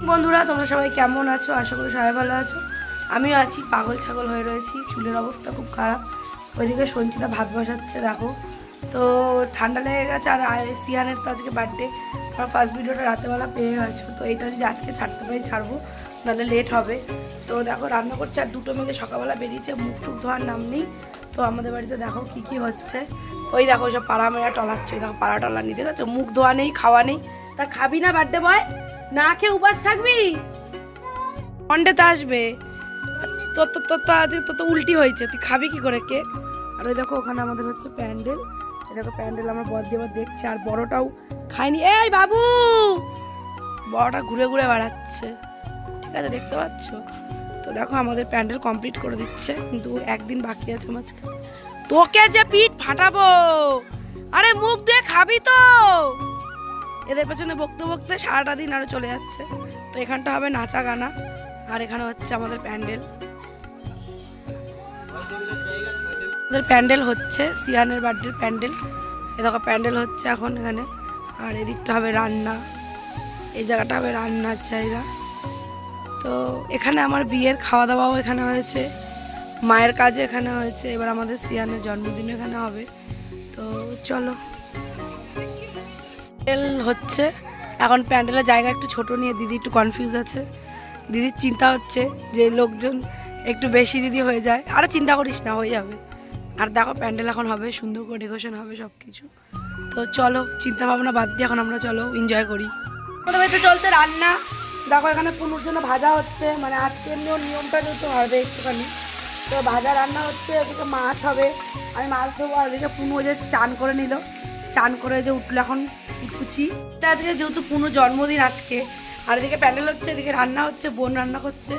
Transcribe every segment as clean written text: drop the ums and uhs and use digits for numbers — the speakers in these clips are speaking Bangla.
বন্ধুরা তোমরা সবাই কেমন আছো? আশা করি সবাই ভালো আছো। আমিও আছি, পাগল ছাগল হয়ে রয়েছি, চুলের অবস্থা খুব খারাপ। ওইদিকে সঞ্চিতা ভাত বসাচ্ছে দেখো। তো ঠান্ডা লেগে গেছে, আর সিয়ানের তো আজকে বার্থডে। আমার ফার্স্ট ভিডিওটা রাতেবেলা পেয়ে গেছো, তো এইটা যদি আজকে ছাড়তে পারি ছাড়বো, নাহলে লেট হবে। তো দেখো রান্না করছে, আর দুটো মিলে সকালবেলা বেরিয়েছে, মুখ টুক ধোয়ার নাম নেই। তো আমাদের বাড়িতে দেখো কি কি হচ্ছে। ওই দেখো ওইসব পাড়া মেরা টলাচ্ছে, ওই দেখো পাড়া টলা নিতে গেছো, মুখ ধোয়া নেই, খাওয়া নেই। তা খাবি না বার্থডে বয়? না খেয়ে উপাস থাকবি? মন্ডেতে আসবে তোর তো তোর তো আজ তোর তো উল্টি হয়েছে, তুই খাবি কি করে কেক? আর ওই দেখো ওখানে আমাদের হচ্ছে প্যান্ডেল। দেখো প্যান্ডেল আমরা বর দিয়ে দেখছি, আর বড়টাও খাইনি। এই বাবু, বড়টা ঘুরে ঘুরে বেড়াচ্ছে, ঠিক আছে দেখতে পাচ্ছ? তো দেখো আমাদের প্যান্ডেল কমপ্লিট করে দিচ্ছে, কিন্তু একদিন বাকি আছে মাঝখানে। তোকে যে পিঠ ফাটাবো, আরে মুখ দিয়ে খাবি তো। এদের পেছনে বকতে বকতে সারাটা দিন আরো চলে যাচ্ছে। তো এখানটা হবে নাচা গানা, আর এখানে হচ্ছে আমাদের প্যান্ডেল। আমাদের প্যান্ডেল হচ্ছে সিয়ানের বার্থডের প্যান্ডেল। এ দেখো প্যান্ডেল হচ্ছে এখন এখানে, আর এদিকটা হবে রান্না, এই জায়গাটা হবে রান্নার জায়গা। তো এখানে আমার বিয়ের খাওয়া দাওয়াও এখানে হয়েছে, মায়ের কাজে এখানে হয়েছে, এবার আমাদের সিয়ানের জন্মদিন এখানে হবে। তো চলো হচ্ছে এখন প্যান্ডেলের জায়গা একটু ছোট নিয়ে দিদি একটু কনফিউজ আছে। দিদির চিন্তা হচ্ছে যে লোকজন একটু বেশি যদি হয়ে যায়। আরে চিন্তা করিস না, হয়ে যাবে। আর দেখো প্যান্ডেল এখন হবে, সুন্দর করে ডেকোরেশন হবে সব কিছু। তো চলো চিন্তা ভাবনা বাদ দিয়ে এখন আমরা চলো এনজয় করি। আমাদের বাড়িতে চলছে রান্না। দেখো এখানে পুনুর জন্য ভাজা হচ্ছে, মানে আজকের নিয়মটা তো হবে একটুখানি। তো ভাজা রান্না হচ্ছে, ওদিকে মাছ হবে, আমি মাছ দেবো। আর ওদিকে পুনু যে চান করে নিল, চান করে যে উঠলো এখন কুচি। আজকে যেহেতু পুনুর জন্মদিন আজকে, আর এদিকে প্যান্ডেল হচ্ছে, এদিকে রান্না হচ্ছে, বোন রান্না করছে।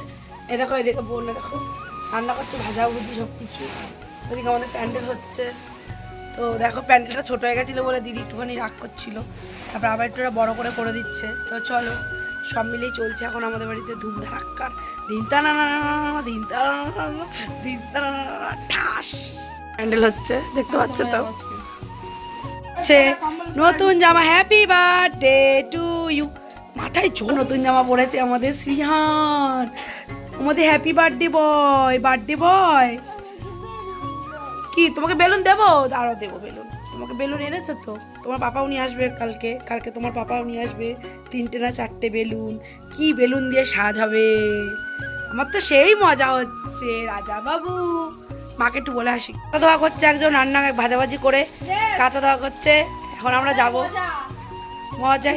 এ দেখো এদিকে বোন দেখো রান্না করছে, ভাজা ভুজি সব কিছু। ওদিকে আমাদের প্যান্ডেল হচ্ছে। তো দেখো প্যান্ডেলটা ছোট হয়ে গেছিলো বলে দিদি একটুখানি রাগ করছিল, তারপর আবার একটু বড় করে করে দিচ্ছে। তো চলো সব মিলেই চলছে এখন আমাদের বাড়িতে ধুমধাক্কার দিন টানা দিন টানা দিন টানা ঠাস প্যান্ডেল হচ্ছে, দেখতে পাচ্ছ তো। নতুন জামা, হ্যাপি বার্থডে টু ইউ। মাথায় নতুন জামা পড়েছে আমাদের শ্রীহান, আমাদের happy birthday boy, birthday boy. কি তোমাকে বেলুন দেবো? আরো দেবো বেলুন, তোমাকে বেলুন এনেছো তো? তোমার পাপাও নিয়ে আসবে কালকে, কালকে তোমার পাপাও নিয়ে আসবে 3টে না 4টে বেলুন। কি বেলুন দিয়ে সাজ হবে, আমার তো সেই মজা হচ্ছে। রাজা বাবু, মাকে একটু বলে আসি। কাঁচা ধোয়া করছে একজন, রান্না ভাজাভাজি করে কাঁচা ধোয়া করছে। এখন আমরা যাবো। মজা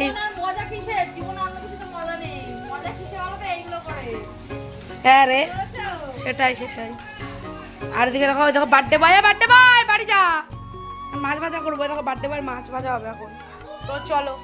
হ্যাঁ রে, সেটাই সেটাই। আর এদিকে দেখো দেখো বার্থডে বয়, বার্থডে বয় বাড়ি যা, মাছ ভাজা করবো। দেখো বার্থডে বয় মাছ ভাজা হবে এখন। তো চলো।